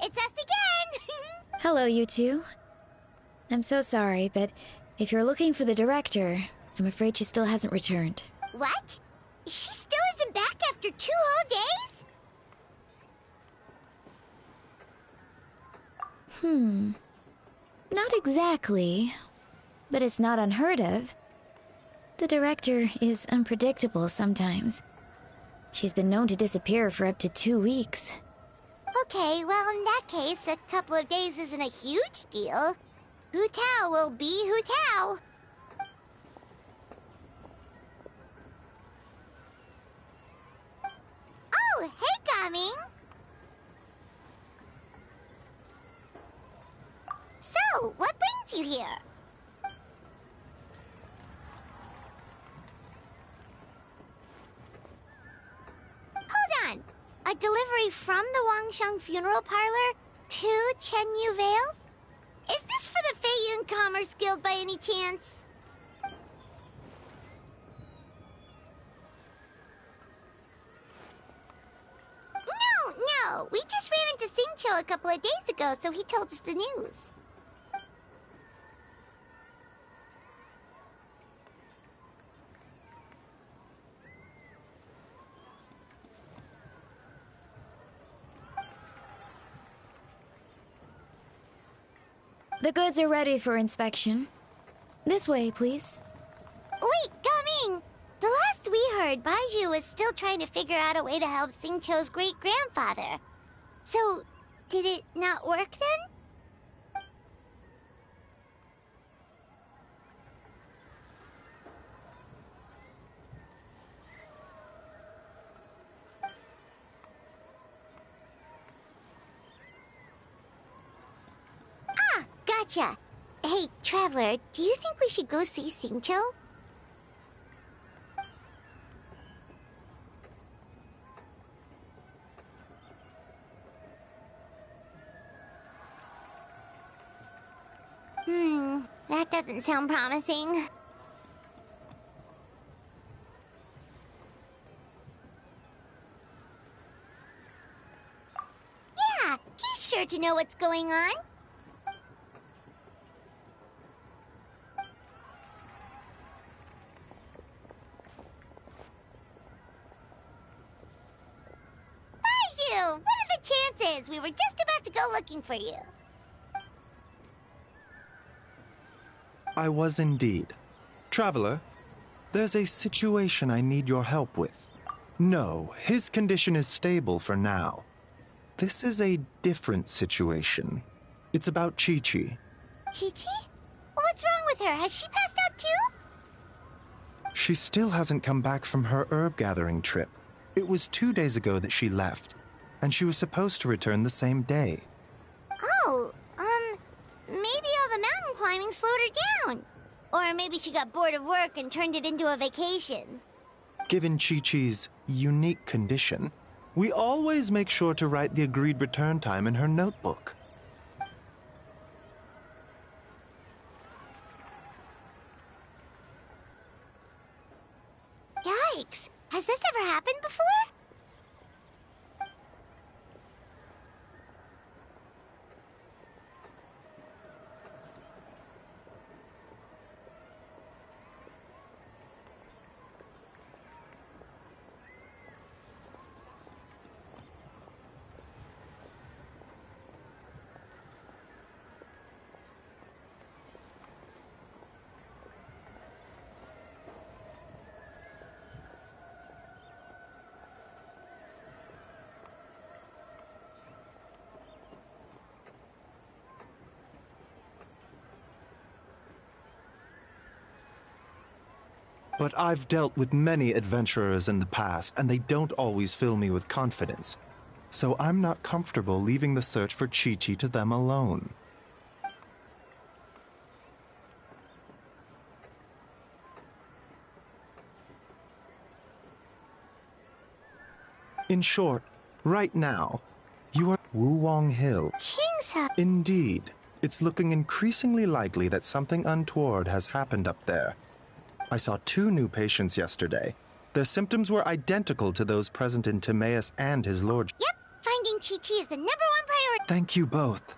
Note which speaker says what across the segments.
Speaker 1: It's us again!
Speaker 2: Hello, you two. I'm so sorry, but if you're looking for the director, I'm afraid she still hasn't returned.
Speaker 1: What? She still isn't back after 2 whole days?
Speaker 2: Not exactly, but it's not unheard of. The director is unpredictable sometimes. She's been known to disappear for up to 2 weeks.
Speaker 1: Okay, well, in that case, a couple of days isn't a huge deal. Hu Tao will be Hu Tao. Oh, hey, Gaming! So, what brings you here? Hold on! A delivery from the Wangsheng Funeral Parlor to Chenyu Vale? Is this for the Feiyun Commerce Guild by any chance? No! We just ran into Xingqiu a couple of days ago, so he told us the news.
Speaker 2: The goods are ready for inspection. This way, please.
Speaker 1: Wait, Gaming! The last we heard, Baizhu was still trying to figure out a way to help Xingqiu's great-grandfather. So, did it not work then? Ah, gotcha! Hey, Traveler, do you think we should go see Xingqiu? That doesn't sound promising. Yeah, he's sure to know what's going on. Baizhu, what are the chances? We were just about to go looking for you.
Speaker 3: I was indeed. Traveler, there's a situation I need your help with. No, his condition is stable for now. This is a different situation. It's about Qiqi.
Speaker 1: Qiqi? What's wrong with her? Has she passed out too?
Speaker 3: She still hasn't come back from her herb gathering trip. It was 2 days ago that she left, and she was supposed to return the same day.
Speaker 1: Oh, maybe all the mountain climbing slowed her down. Or maybe she got bored of work and turned it into a vacation.
Speaker 3: Given Qiqi's unique condition, we always make sure to write the agreed return time in her notebook.
Speaker 1: Yikes! Has this ever happened before?
Speaker 3: But I've dealt with many adventurers in the past, and they don't always fill me with confidence. So I'm not comfortable leaving the search for Chi-Chi to them alone. In short, right now, you are Wuwang Hill.
Speaker 1: Kingsa!
Speaker 3: Indeed. It's looking increasingly likely that something untoward has happened up there. I saw 2 new patients yesterday. Their symptoms were identical to those present in Timaeus and his lordship.
Speaker 1: Yep, finding Chi-Chi is the #1 priority.
Speaker 3: Thank you both.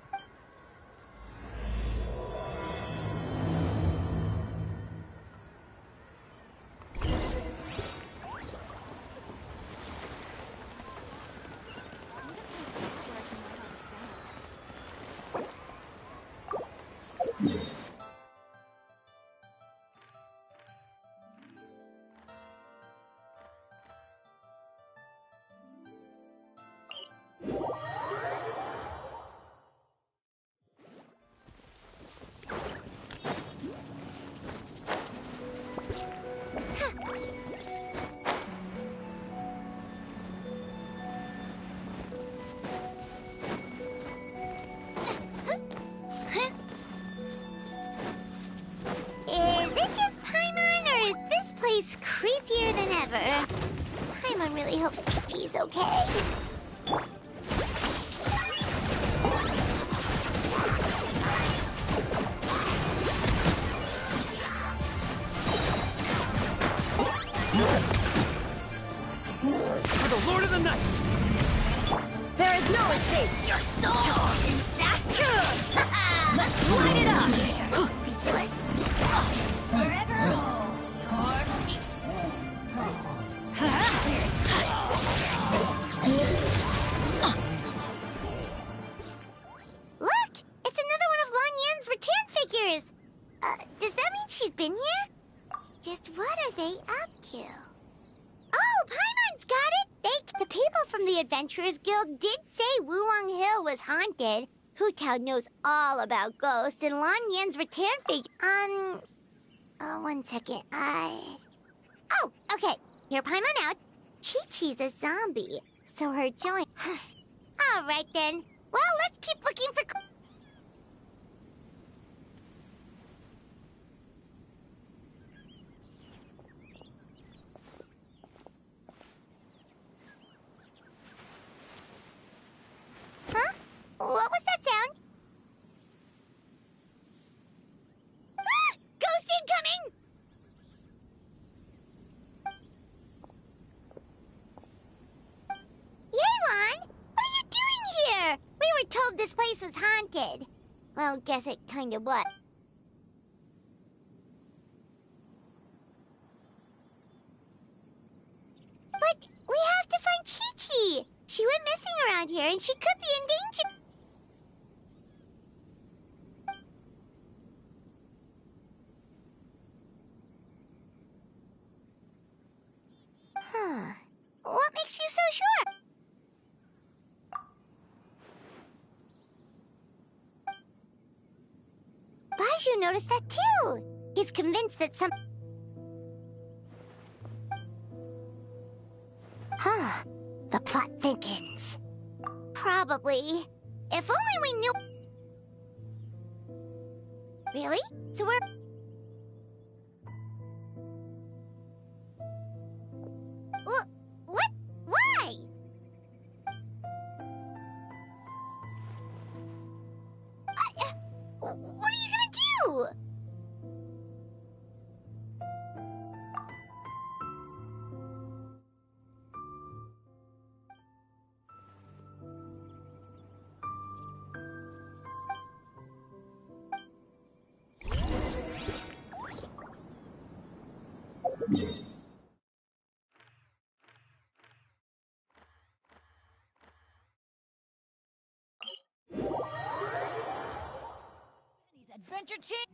Speaker 1: Is it just Paimon, or is this place creepier than ever? Paimon really hopes Chi-Chi's okay.
Speaker 4: For the Lord of the Night!
Speaker 5: There is no escape!
Speaker 1: Your soul is sacred!
Speaker 5: Let's light it up!
Speaker 1: Speechless.
Speaker 5: Forever hold your peace!
Speaker 1: Look! It's another one of Lan Yan's rattan figures! Does that mean she's been here? Just what are they up to? Oh, Paimon's got it! The people from the Adventurers Guild did say Wuwang Hill was haunted. Hu Tao knows all about ghosts, and Lan Yan's rattan figure... one second, Oh, okay. Hear Paimon out. Chi-Chi's a zombie, so her joint... All right, then. Well, let's keep looking for... Huh? What was that sound? Ah! Ghost incoming! Yelan! What are you doing here? We were told this place was haunted. Well, guess it kinda was. But we have to find Chi-Chi! She went missing around here, and she could be in danger. Huh. What makes you so sure? Baiju noticed that too. He's convinced that some... Huh. The plot thickens. Probably. If only we knew... Really? So we're... What? Why? What are you gonna do?
Speaker 5: Adventure Chick!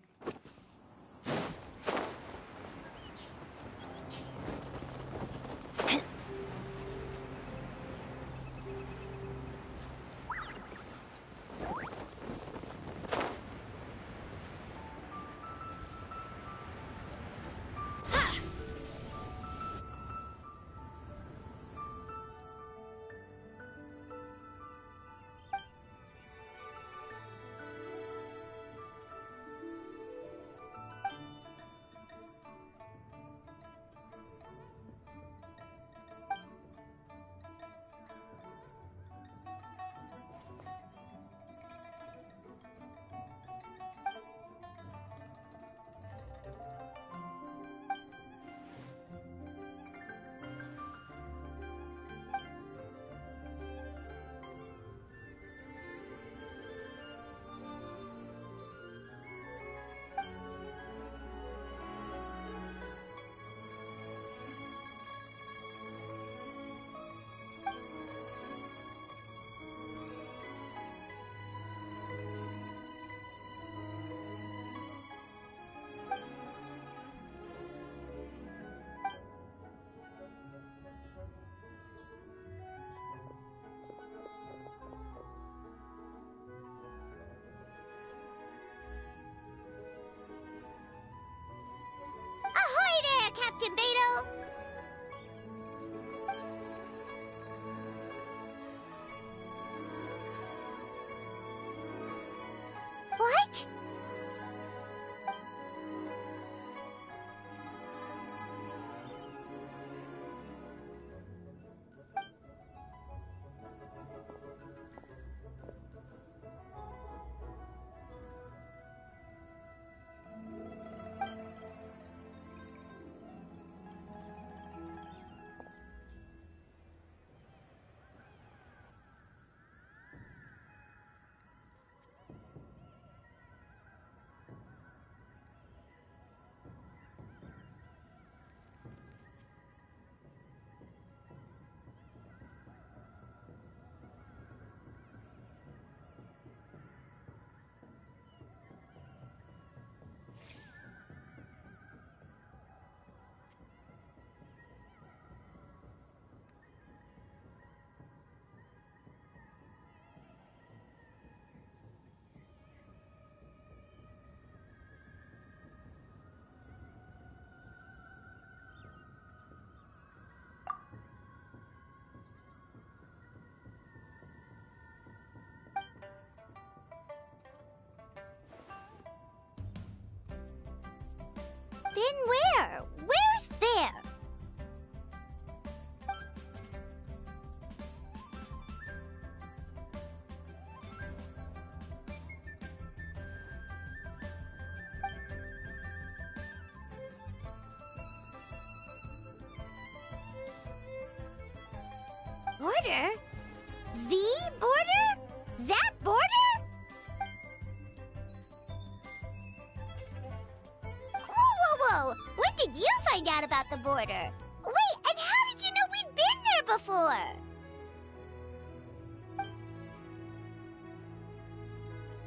Speaker 1: Been where? Where's there? Border? The border? That border? Whoa, whoa, whoa! When did you find out about the border? Wait, and how did you know we'd been there before?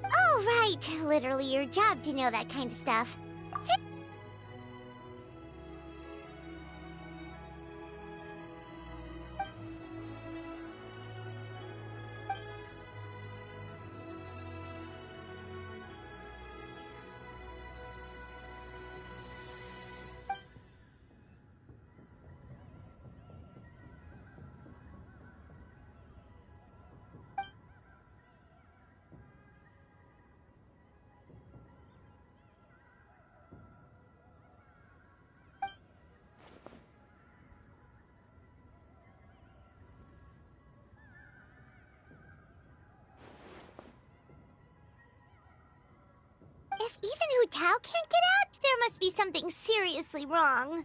Speaker 1: Oh, right. Literally your job to know that kind of stuff. If even Hu Tao can't get out, there must be something seriously wrong.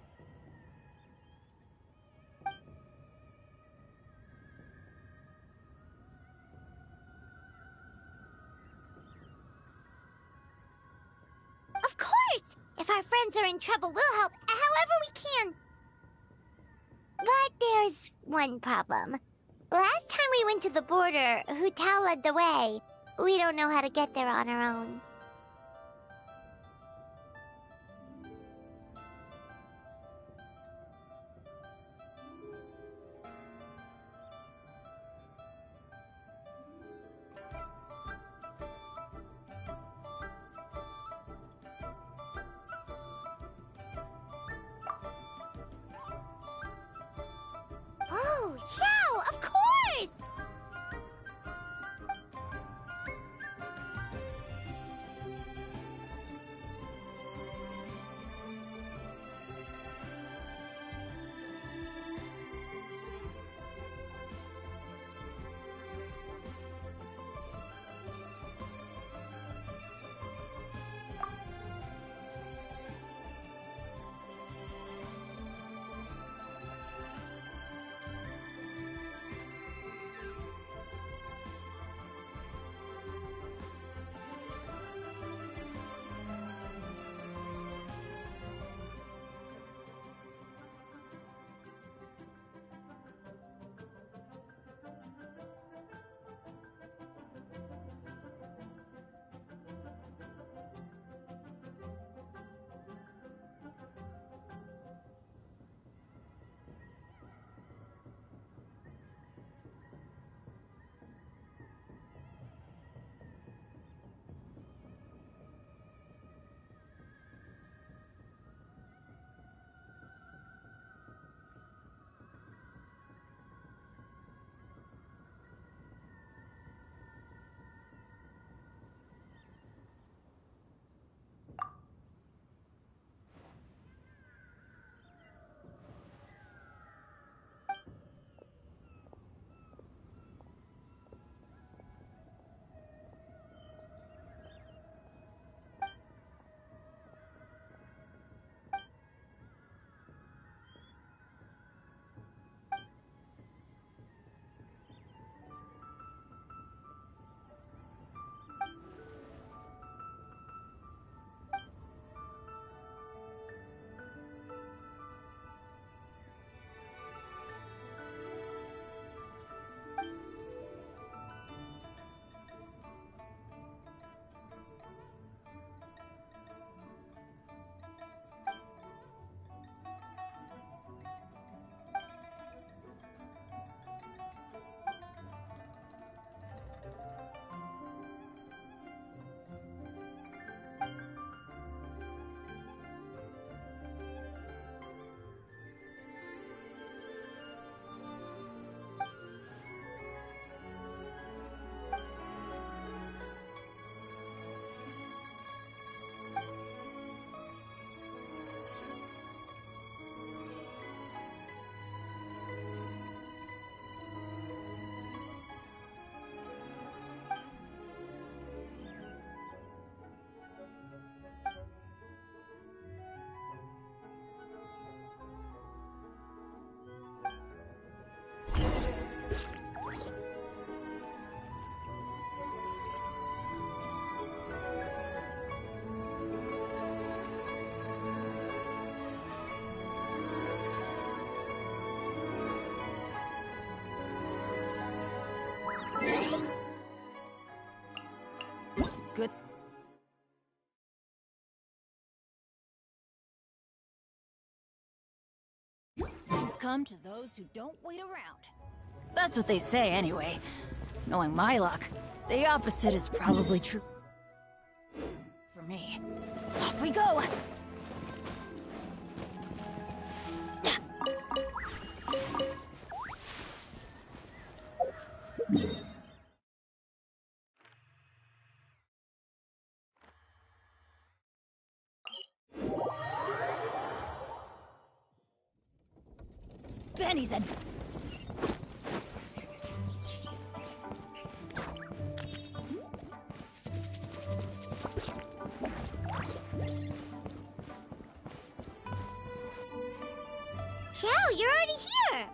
Speaker 1: Of course! If our friends are in trouble, we'll help however we can. But there's one problem. Last time we went to the border, Hu Tao led the way. We don't know how to get there on our own. Oh, yeah, of course!
Speaker 5: come to those who don't wait around. That's what they say anyway. Knowing my luck, the opposite is probably true. For me. Off we go! Benny's a...
Speaker 1: Xiao, you're already here!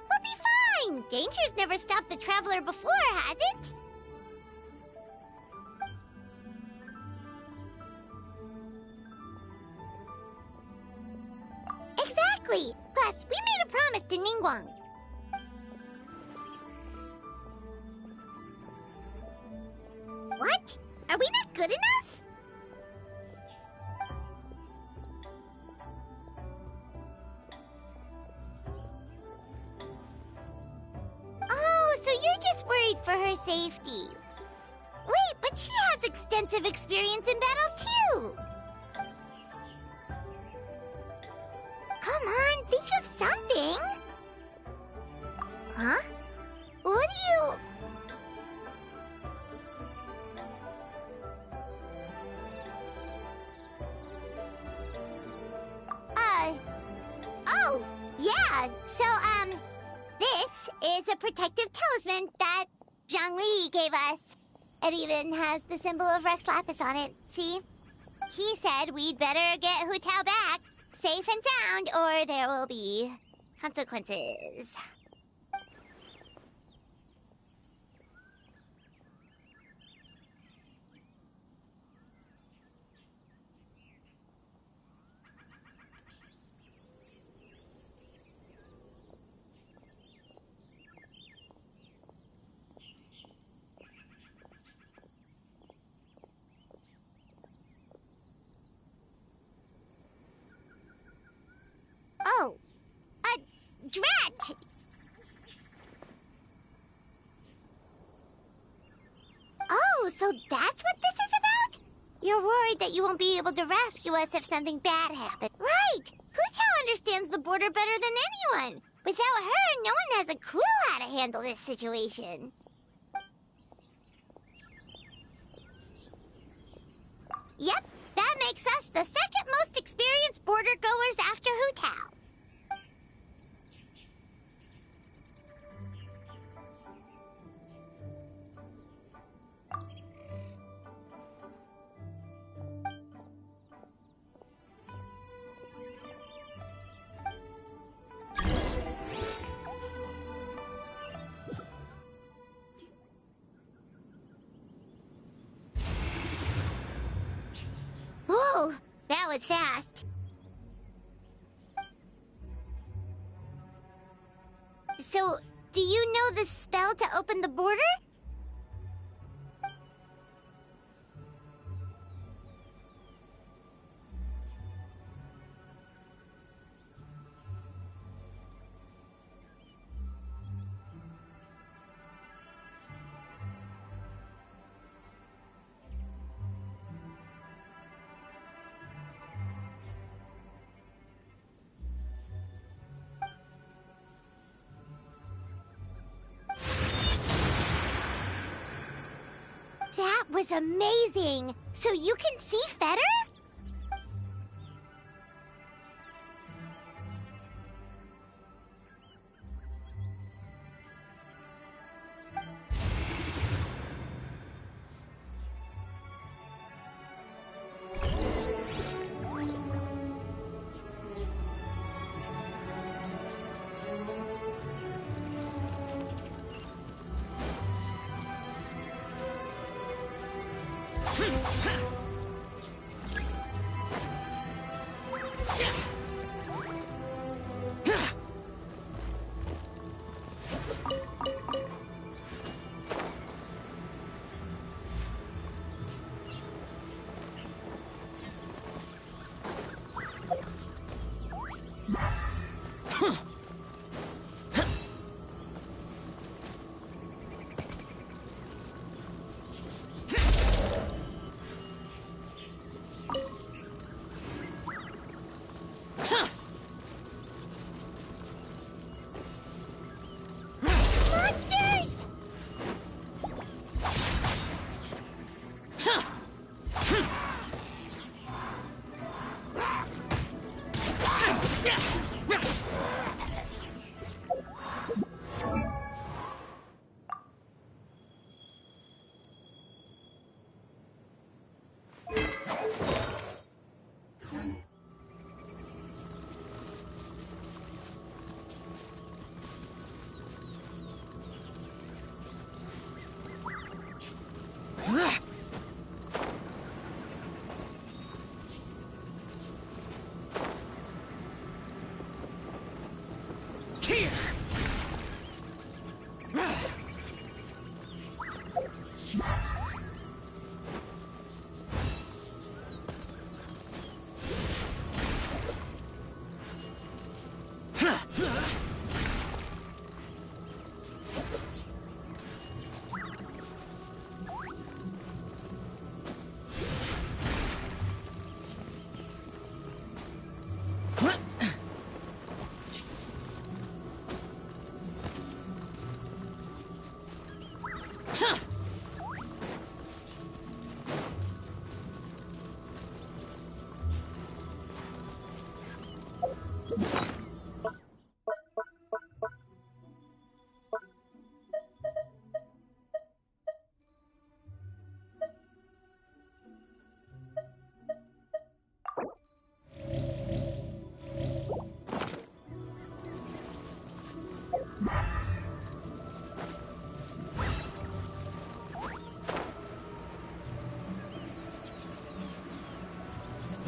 Speaker 1: We'll be fine! Danger's never stopped the traveler before, has it? Exactly! Plus, we made a promise to Ningguang. What? Are we not good enough? Oh, so you're just worried for her safety. Wait, but she has extensive experience in battle too! Come on, think of something! Huh? What do you... Oh, yeah, so, this is a protective talisman that Zhongli gave us. It even has the symbol of Rex Lapis on it, see? He said we'd better get Hu Tao back, safe and sound, or there will be consequences. Oh, drat! Oh, so that's what this is about? You're worried that you won't be able to rescue us if something bad happens. Right! Hu Tao understands the border better than anyone. Without her, no one has a clue how to handle this situation. Yep, that makes us the second most experienced border goers after Hu Tao. Whoa, that was fast. So, do you know the spell to open the border? That was amazing! So you can see Fetter?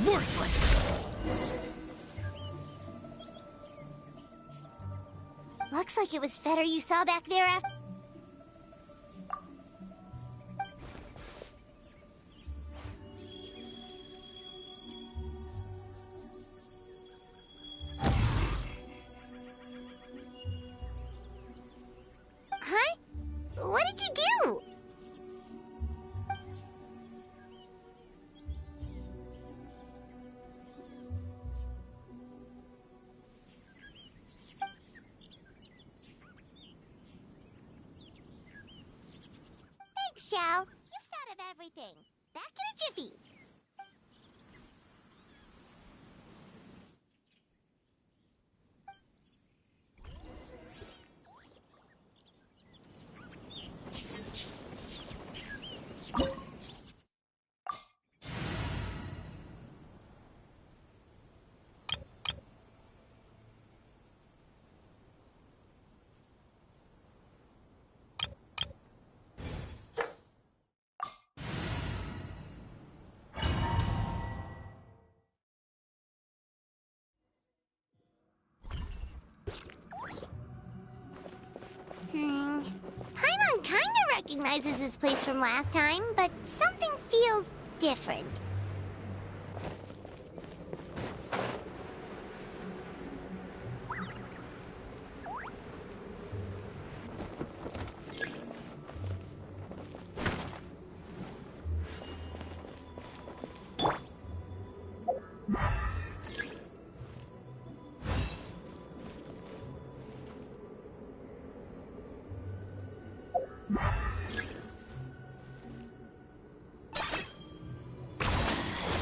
Speaker 5: Worthless!
Speaker 1: Looks like it was Fetter you saw back there after. Huh? What did you do? Thanks, Xiao. You've thought of everything. Back in a jiffy. Paimon kinda recognizes this place from last time, but something feels different.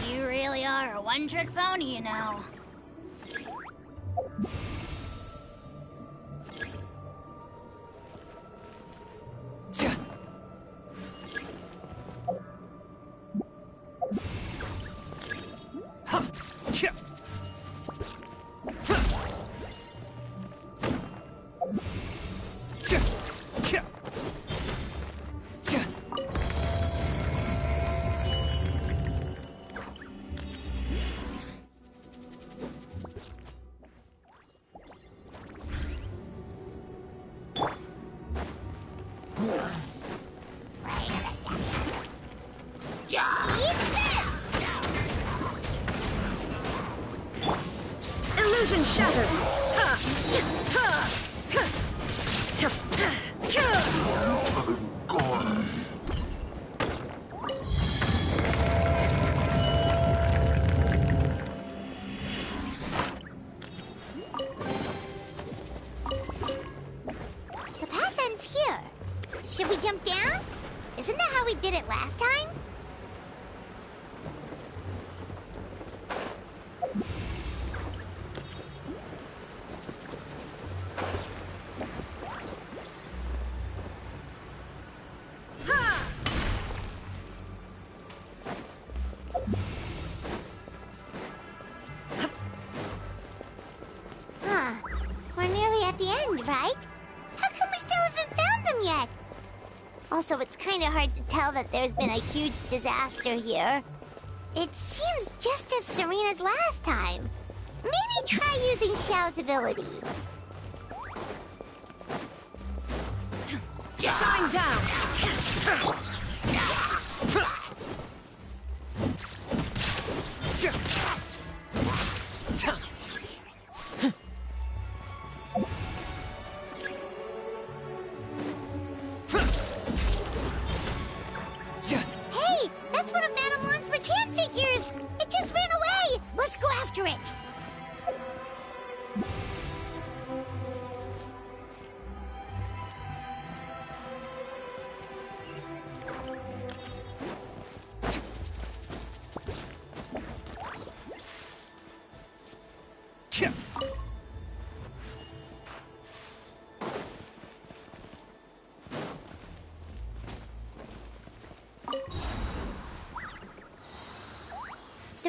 Speaker 5: You really are a one-trick pony, you know.
Speaker 6: Illusion shattered!
Speaker 1: The path ends here. Should we jump down? Isn't that how we did it last time? Huh. We're nearly at the end, right? How come we still haven't found them yet? Also, it's kind of hard to tell that there's been a huge disaster here. It seems just as serene as last time. Maybe try using Xiao's ability.
Speaker 6: Shine down!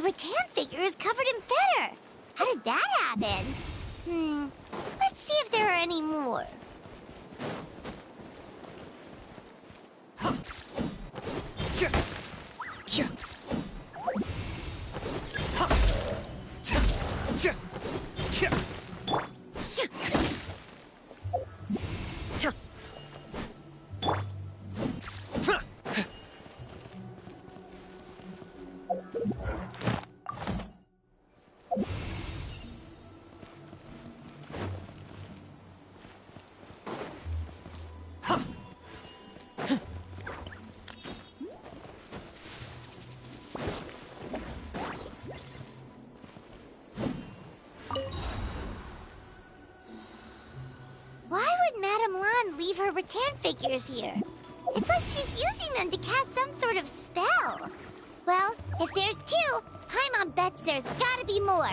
Speaker 1: The rattan figure is covered in feather. How did that happen? Let's see if there are any more. Why would Madame Lan leave her rattan figures here? It's like she's using them to cast some sort of spell. Well, if there's two, Paimon bets there's gotta be more.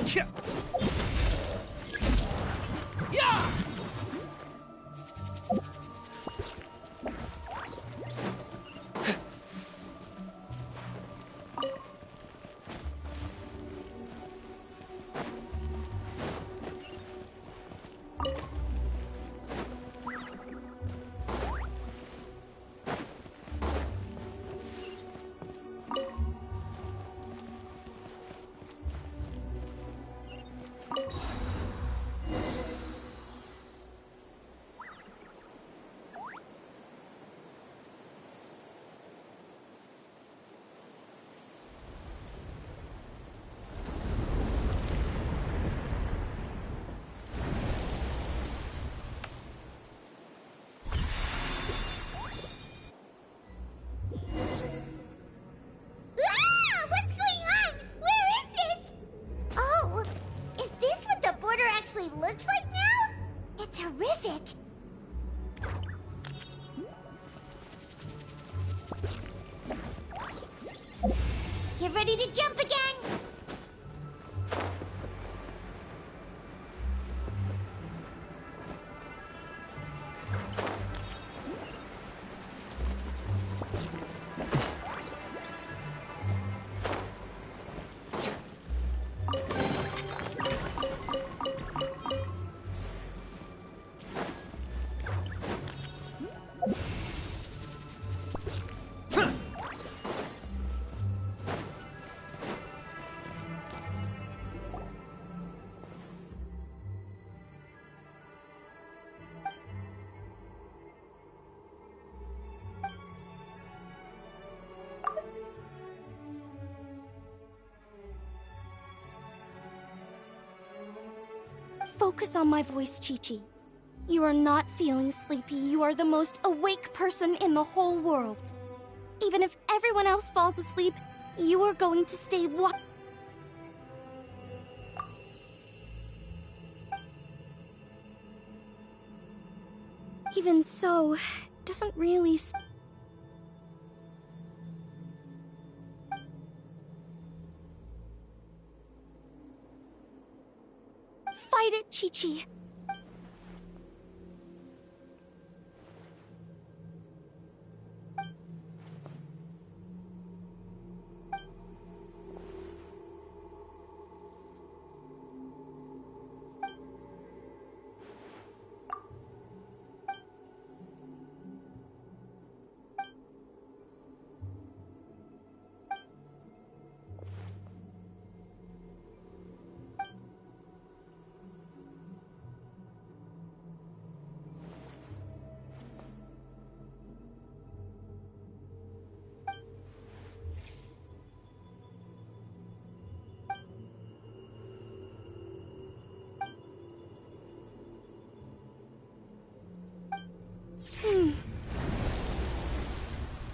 Speaker 4: Yeah!
Speaker 1: Ah! What's going on? Where is this? Oh, is this what the border actually looks like now? It's horrific. Get ready to jump again.
Speaker 6: Focus on my voice, Chi-Chi. You are not feeling sleepy. You are the most awake person in the whole world. Even if everyone else falls asleep, you are going to stay Even so, it doesn't really... Fight it, Chi-Chi.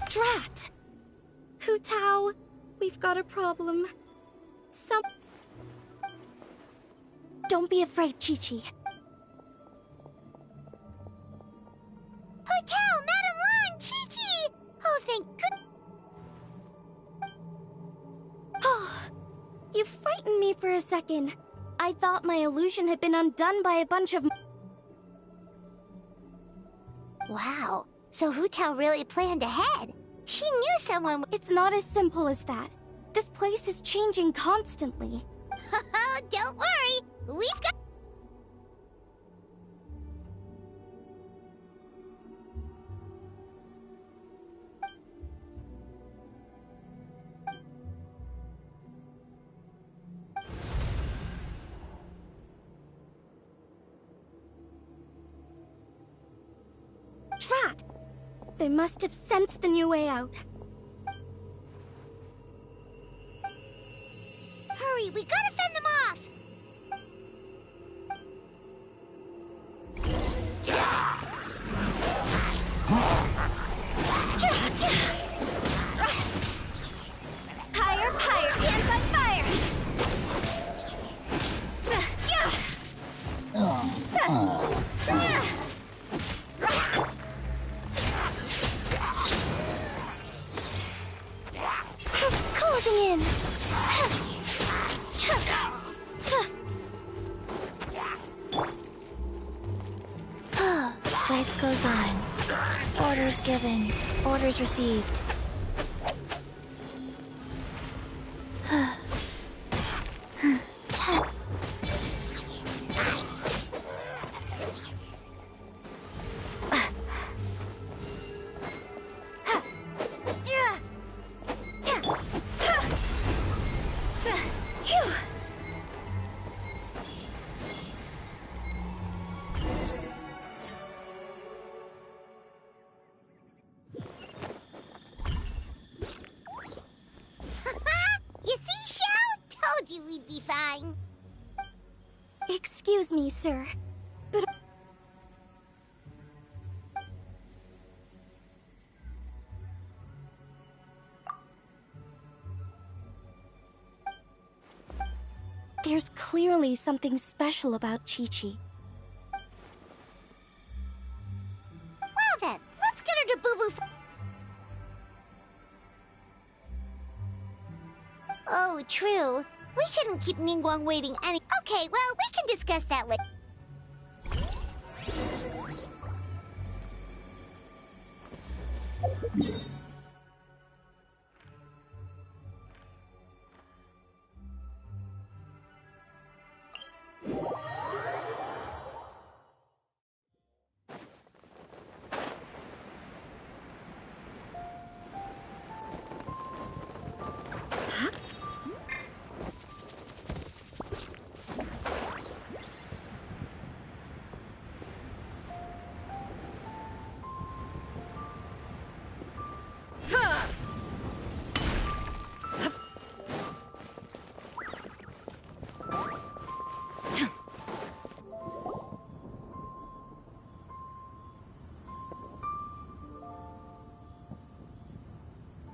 Speaker 6: Drat! Hu Tao, we've got a problem. Don't be afraid, Chi-Chi.
Speaker 1: Hotel, Madame Lan, Chi-Chi! Oh, thank good.
Speaker 6: Oh, you frightened me for a second. I thought my illusion had been undone by a bunch of...
Speaker 1: Wow, So Hu Tao really planned ahead. She knew someone.
Speaker 6: It's not as simple as that. This place is changing constantly.
Speaker 1: Don't worry, we've got.
Speaker 6: Drat! They must have sensed the new way out.
Speaker 1: Hurry, we gotta fend them off!
Speaker 5: Higher, higher, hands on fire!
Speaker 6: Closing in!
Speaker 2: Life goes on. Orders given. Orders received.
Speaker 1: You see, Xiao? Told you we'd be fine.
Speaker 6: Excuse me, sir, but... There's clearly something special about Qiqi.
Speaker 1: Well then, let's get her to Boo Boo. Oh, true. We shouldn't keep Ningguang waiting any. Okay, well, we can discuss that later.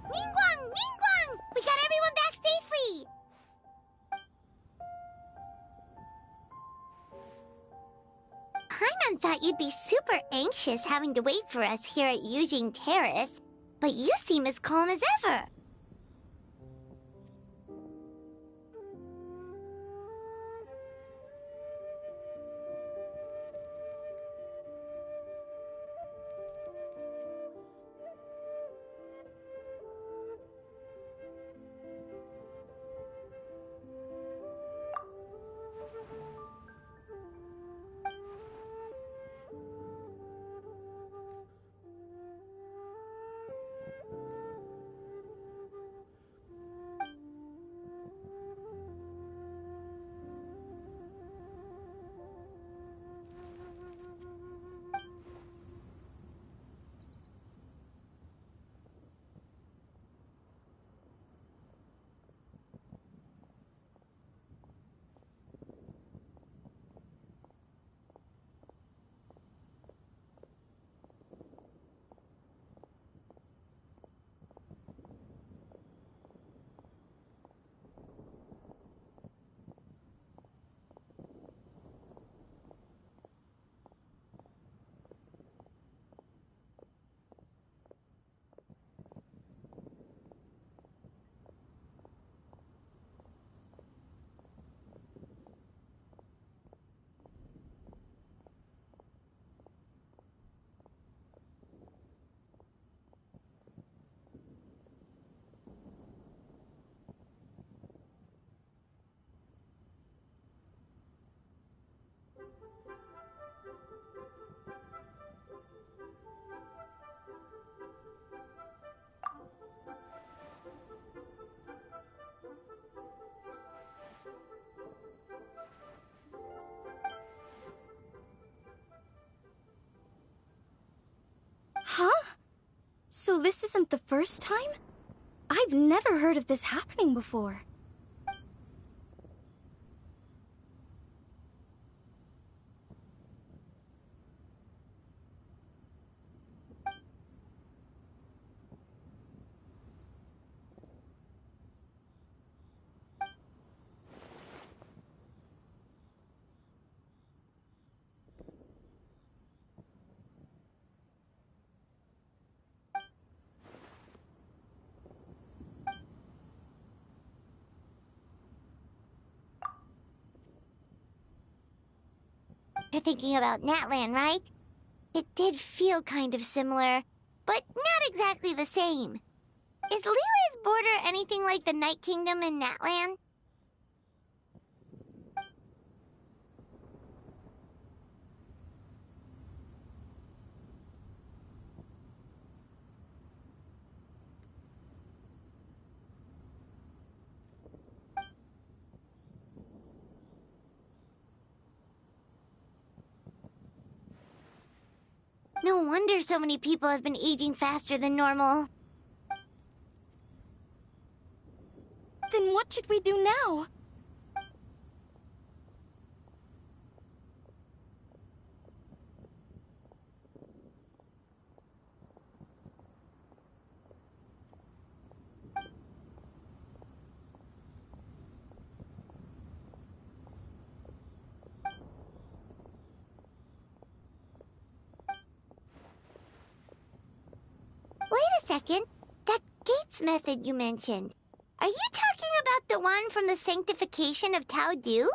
Speaker 1: Ningguang! Ningguang! We got everyone back safely! Paimon thought you'd be super anxious having to wait for us here at Yujing Terrace, but you seem as calm as ever.
Speaker 6: So this isn't the first time? I've never heard of this happening before.
Speaker 1: You're thinking about Natlan, right? It did feel kind of similar, but not exactly the same. Is Liyue's border anything like the Night Kingdom in Natlan? No wonder so many people have been aging faster than normal.
Speaker 6: Then what should we do now?
Speaker 1: Wait a second. That Gates method you mentioned. Are you talking about the one from the Sanctification of Tao Du?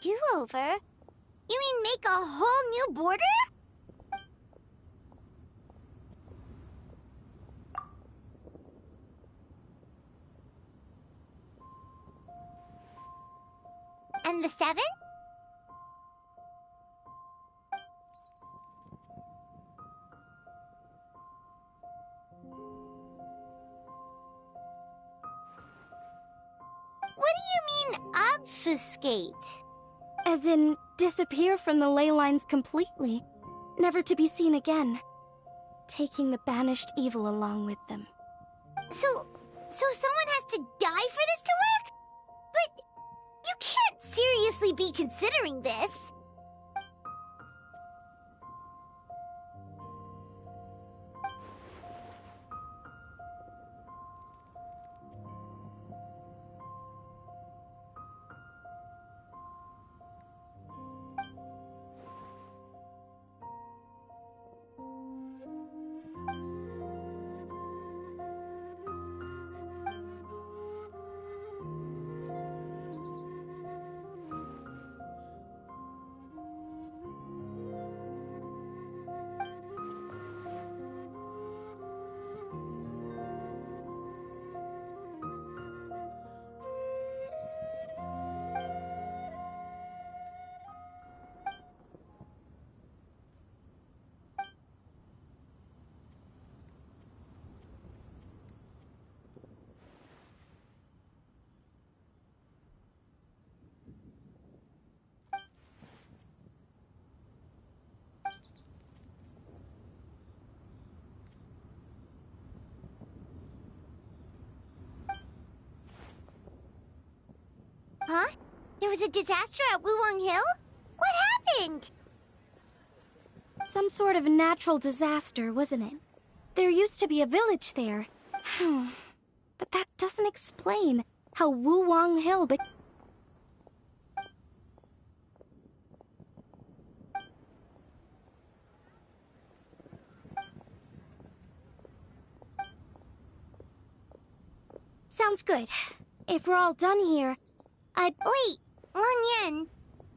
Speaker 1: Do-over? You mean make a whole new border? And the 7? What do you mean, obfuscate?
Speaker 6: As in, disappear from the ley lines completely, never to be seen again, taking the banished evil along with them.
Speaker 1: So someone has to die for this to work? But you can't seriously be considering this. Huh? There was a disaster at Wuwang Hill? What happened?
Speaker 6: Some sort of natural disaster, wasn't it? There used to be a village there. But that doesn't explain how Wuwang Hill Sounds good. If we're all done here,
Speaker 1: Wait, Lan Yen.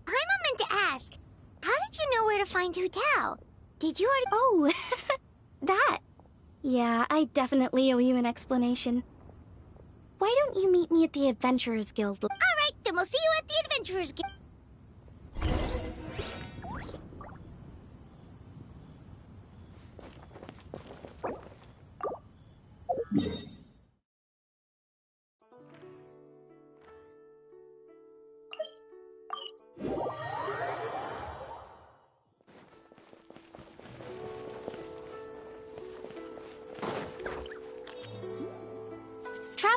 Speaker 1: Paimon meant to ask, how did you know where to find Hu Tao? Did you already—
Speaker 6: Oh, that. Yeah, I definitely owe you an explanation. Why don't you meet me at the Adventurers Guild?
Speaker 1: Alright, then we'll see you at the Adventurers Guild.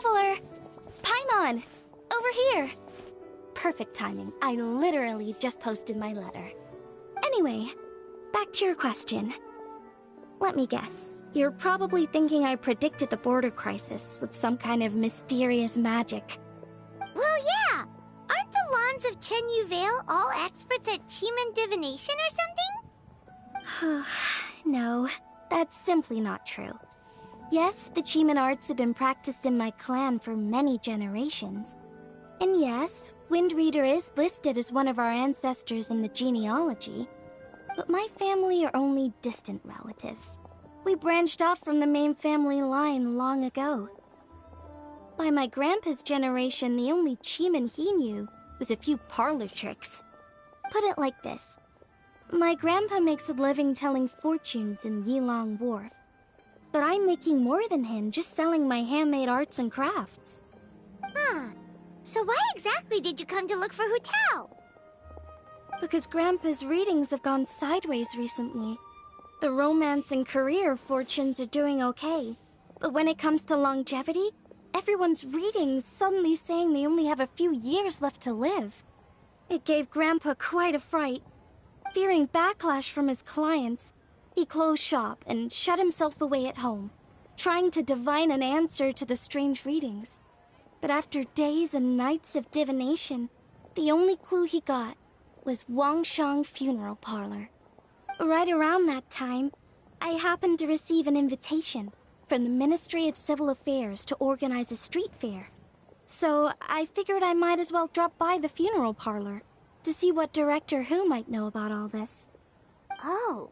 Speaker 6: Traveler! Paimon! Over here! Perfect timing. I literally just posted my letter. Anyway, back to your question. Let me guess. You're probably thinking I predicted the border crisis with some kind of mysterious magic.
Speaker 1: Well, yeah! Aren't the Lawns of Chenyu Vale all experts at Chiman divination or something?
Speaker 6: No, that's simply not true. Yes, the Chiman arts have been practiced in my clan for many generations. And yes, Windreader is listed as one of our ancestors in the genealogy. But my family are only distant relatives. We branched off from the main family line long ago. By my grandpa's generation, the only Chiman he knew was a few parlor tricks. Put it like this. My grandpa makes a living telling fortunes in Yilong Wharf. But I'm making more than him just selling my handmade arts and crafts.
Speaker 1: Huh. So why exactly did you come to look for Hu Tao?
Speaker 6: Because Grandpa's readings have gone sideways recently. The romance and career fortunes are doing okay. But when it comes to longevity, everyone's readings suddenly saying they only have a few years left to live. It gave Grandpa quite a fright. Fearing backlash from his clients, he closed shop and shut himself away at home, trying to divine an answer to the strange readings. But after days and nights of divination, the only clue he got was Wangshang Funeral Parlor. Right around that time, I happened to receive an invitation from the Ministry of Civil Affairs to organize a street fair. So I figured I might as well drop by the funeral parlor to see what Director Hu might know about all this.
Speaker 1: Oh.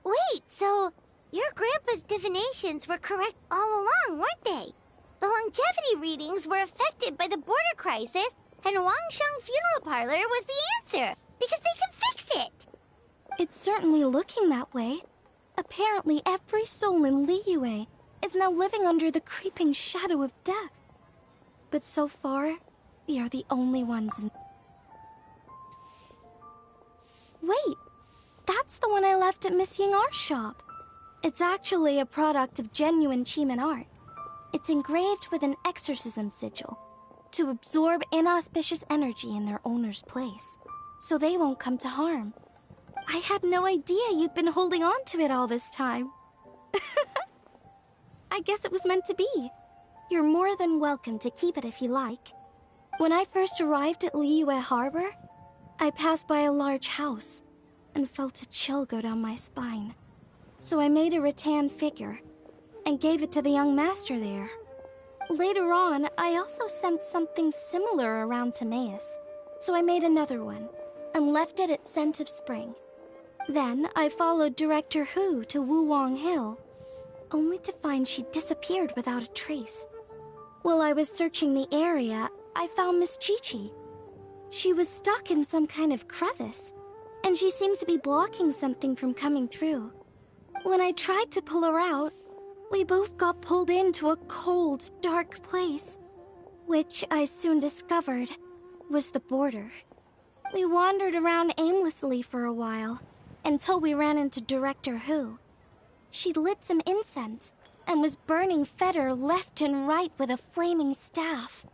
Speaker 1: Wait, so your grandpa's divinations were correct all along, weren't they? The longevity readings were affected by the border crisis, and Wangshang Funeral Parlor was the answer, because they can fix it!
Speaker 6: It's certainly looking that way. Apparently every soul in Liyue is now living under the creeping shadow of death. But so far, we are the only ones in... Wait! That's the one I left at Miss Yingar's shop. It's actually a product of genuine Chiman art. It's engraved with an exorcism sigil to absorb inauspicious energy in their owner's place, so they won't come to harm. I had no idea you'd been holding on to it all this time. I guess it was meant to be. You're more than welcome to keep it if you like. When I first arrived at Liyue Harbor, I passed by a large house and felt a chill go down my spine. So I made a rattan figure and gave it to the young master there. Later on, I also sensed something similar around Timaeus, so I made another one and left it at Scent of Spring. Then I followed Director Hu to Wuwang Hill, only to find she disappeared without a trace. While I was searching the area, I found Miss Qiqi. She was stuck in some kind of crevice, and she seemed to be blocking something from coming through. When I tried to pull her out, we both got pulled into a cold, dark place, which I soon discovered was the border. We wandered around aimlessly for a while, until we ran into Director Hu. She'd lit some incense, and was burning Feder left and right with a flaming staff.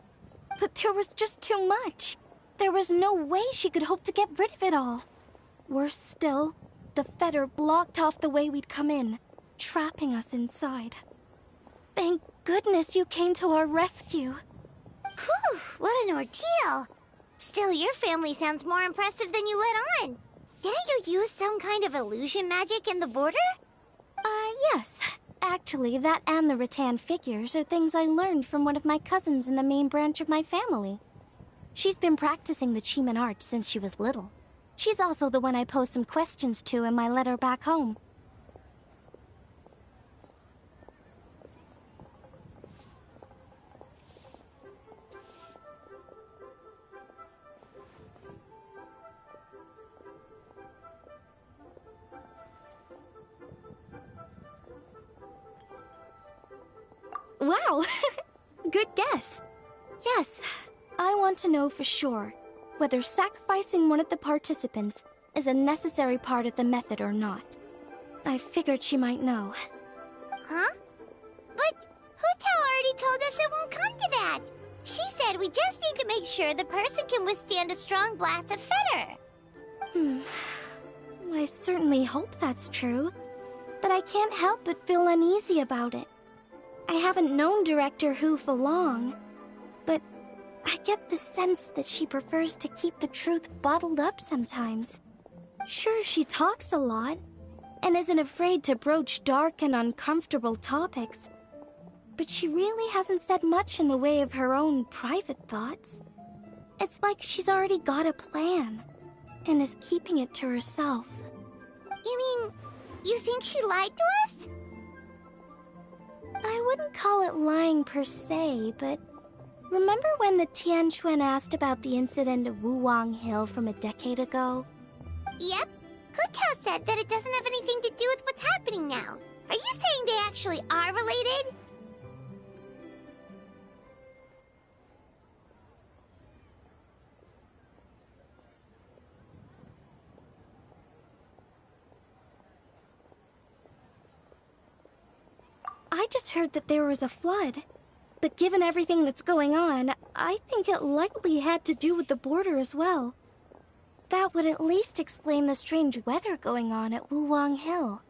Speaker 6: But there was just too much. There was no way she could hope to get rid of it all. Worse still, the Feder blocked off the way we'd come in, trapping us inside. Thank goodness you came to our rescue.
Speaker 1: Whew, what an ordeal! Still, your family sounds more impressive than you let on. Didn't you use some kind of illusion magic in the border?
Speaker 6: Yes. Actually, that and the rattan figures are things I learned from one of my cousins in the main branch of my family. She's been practicing the Chiman arts since she was little. She's also the one I posed some questions to in my letter back home. Wow! Good guess. Yes, I want to know for sure whether sacrificing one of the participants is a necessary part of the method or not. I figured she might know.
Speaker 1: Huh? But Hu already told us it won't come to that. She said we just need to make sure the person can withstand a strong blast of fetter.
Speaker 6: I certainly hope that's true, but I can't help but feel uneasy about it. I haven't known Director Hu for long, but I get the sense that she prefers to keep the truth bottled up sometimes. Sure, she talks a lot, and isn't afraid to broach dark and uncomfortable topics, but she really hasn't said much in the way of her own private thoughts. It's like she's already got a plan, and is keeping it to herself.
Speaker 1: You mean, you think she lied to us?
Speaker 6: I wouldn't call it lying per se, but remember when the Tianquan asked about the incident at Wuwang Hill from a decade ago?
Speaker 1: Yep. Hu said that it doesn't have anything to do with what's happening now. Are you saying they actually are related?
Speaker 6: I just heard that there was a flood. But given everything that's going on, I think it likely had to do with the border as well. That would at least explain the strange weather going on at Wuwang Hill.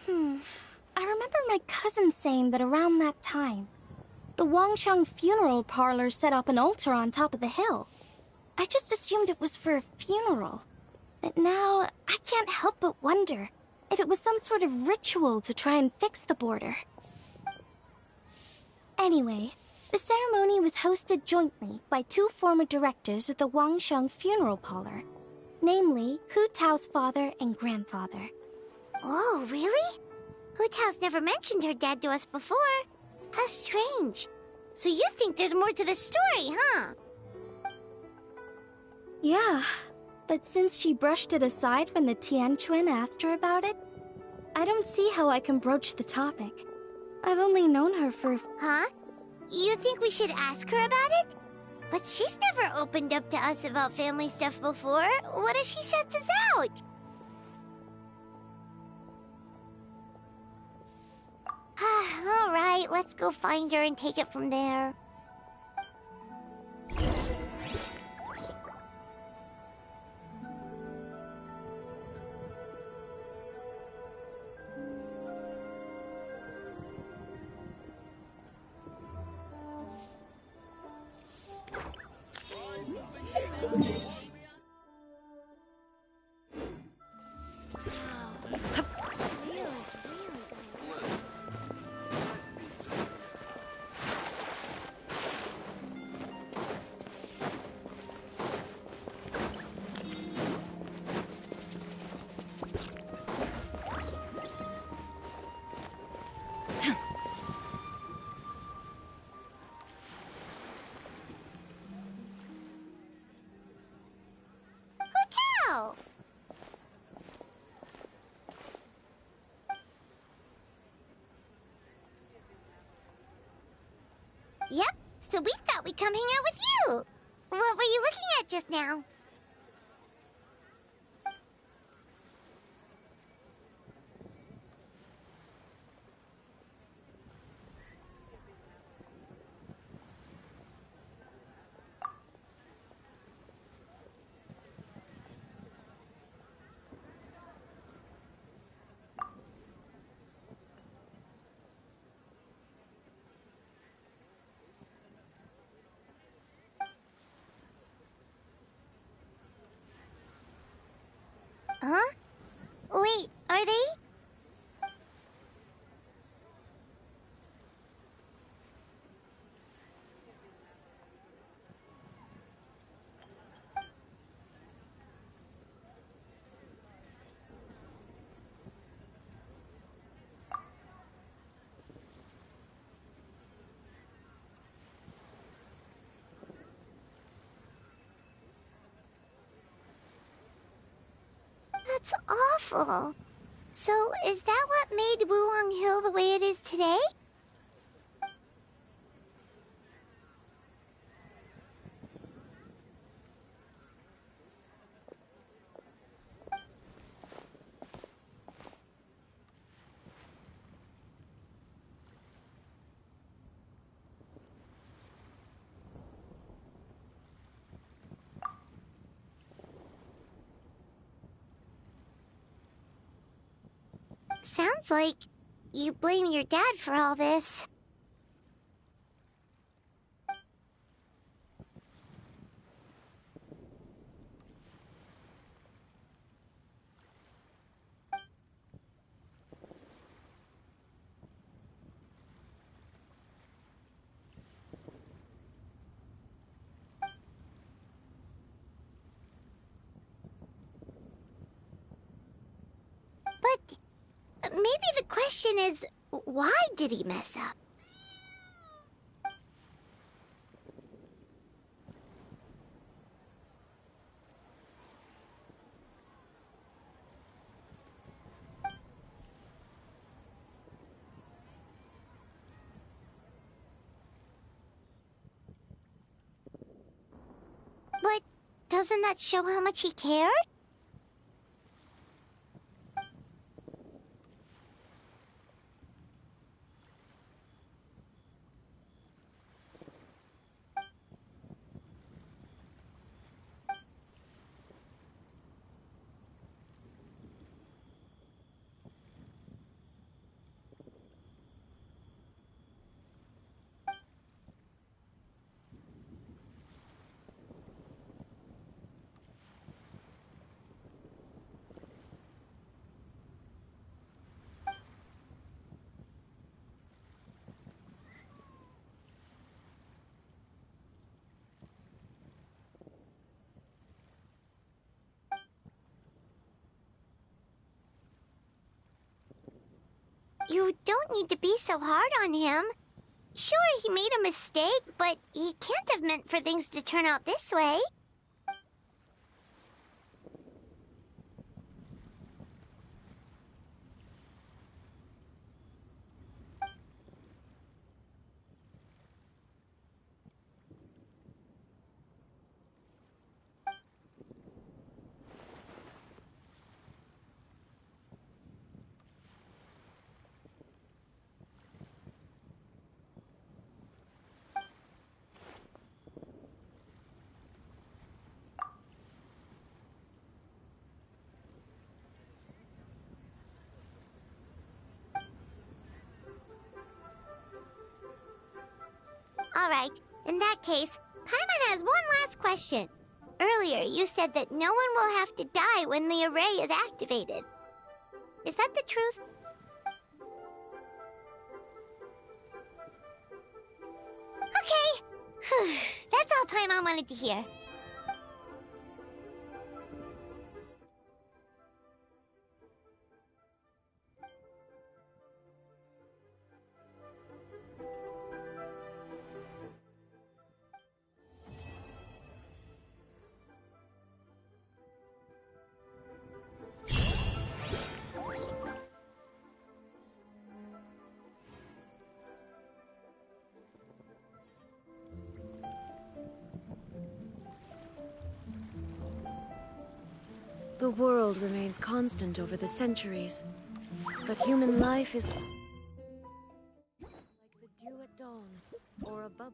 Speaker 6: I remember my cousin saying that around that time, the Wangsheng funeral parlor set up an altar on top of the hill. I just assumed it was for a funeral. But now, I can't help but wonder if it was some sort of ritual to try and fix the border. Anyway, the ceremony was hosted jointly by two former directors of the Wangsheng funeral parlor, namely Hu Tao's father and grandfather.
Speaker 1: Oh, really? Hu never mentioned her dad to us before. How strange. So you think there's more to the story, huh?
Speaker 6: Yeah, but since she brushed it aside when the Tianquan asked her about it, I don't see how I can broach the topic. I've only known her for...
Speaker 1: Huh? You think we should ask her about it? But she's never opened up to us about family stuff before. What if she shuts us out? Alright, let's go find her and take it from there. Hotel! Yep, so we thought we'd come hang out with you. What were you looking at just now? Huh? Wait, are they? That's awful. So, is that what made Wuwang Hill the way it is today? Sounds like you blame your dad for all this. But maybe the question is, why did he mess up? But doesn't that show how much he cared? You don't need to be so hard on him. Sure, he made a mistake, but he can't have meant for things to turn out this way. Alright, in that case, Paimon has one last question. Earlier, you said that no one will have to die when the array is activated. Is that the truth? Okay! That's all Paimon wanted to hear.
Speaker 7: The world remains constant over the centuries, but human life is like the dew at dawn, or a bubble.